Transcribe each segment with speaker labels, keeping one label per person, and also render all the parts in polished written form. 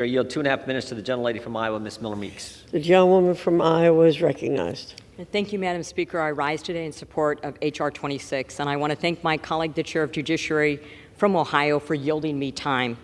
Speaker 1: I yield 2.5 minutes to the gentlelady from Iowa, Ms. Miller-Meeks.
Speaker 2: The gentlewoman from Iowa is recognized.
Speaker 3: Thank you, Madam Speaker. I rise today in support of H.R. 26, and I want to thank my colleague, the Chair of Judiciary from Ohio, for yielding me time.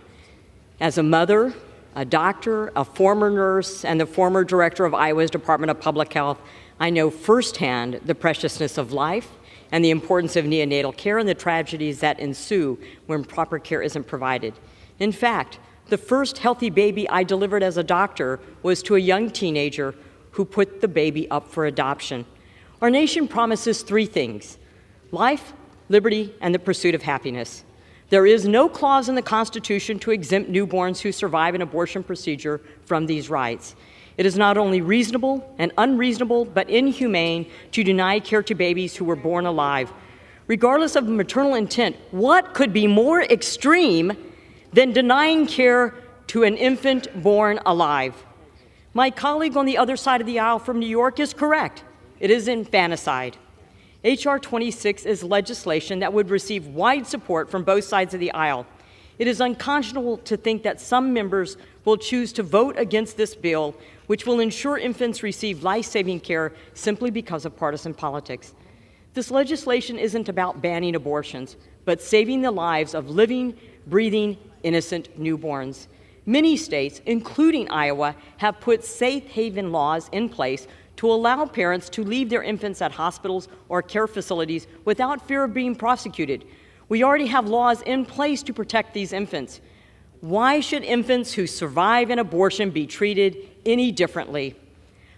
Speaker 3: As a mother, a doctor, a former nurse, and the former director of Iowa's Department of Public Health, I know firsthand the preciousness of life and the importance of neonatal care and the tragedies that ensue when proper care isn't provided. In fact, the first healthy baby I delivered as a doctor was to a young teenager who put the baby up for adoption. Our nation promises 3 things: life, liberty, and the pursuit of happiness. There is no clause in the Constitution to exempt newborns who survive an abortion procedure from these rights. It is not only reasonable and unreasonable, but inhumane to deny care to babies who were born alive. Regardless of maternal intent, what could be more extreme than denying care to an infant born alive? My colleague on the other side of the aisle from New York is correct. It is infanticide. H.R. 26 is legislation that would receive wide support from both sides of the aisle. It is unconscionable to think that some members will choose to vote against this bill, which will ensure infants receive life-saving care simply because of partisan politics. This legislation isn't about banning abortions, but saving the lives of living, breathing, innocent newborns. Many states, including Iowa, have put safe haven laws in place to allow parents to leave their infants at hospitals or care facilities without fear of being prosecuted. We already have laws in place to protect these infants. Why should infants who survive an abortion be treated any differently?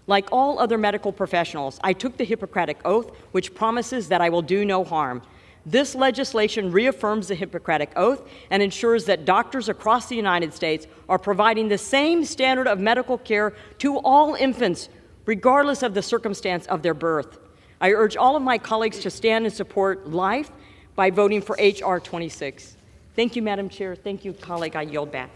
Speaker 3: Like all other medical professionals, I took the Hippocratic Oath, which promises that I will do no harm. This legislation reaffirms the Hippocratic Oath and ensures that doctors across the United States are providing the same standard of medical care to all infants, regardless of the circumstance of their birth. I urge all of my colleagues to stand and support life by voting for H.R. 26. Thank you, Madam Chair. Thank you, colleague. I yield back.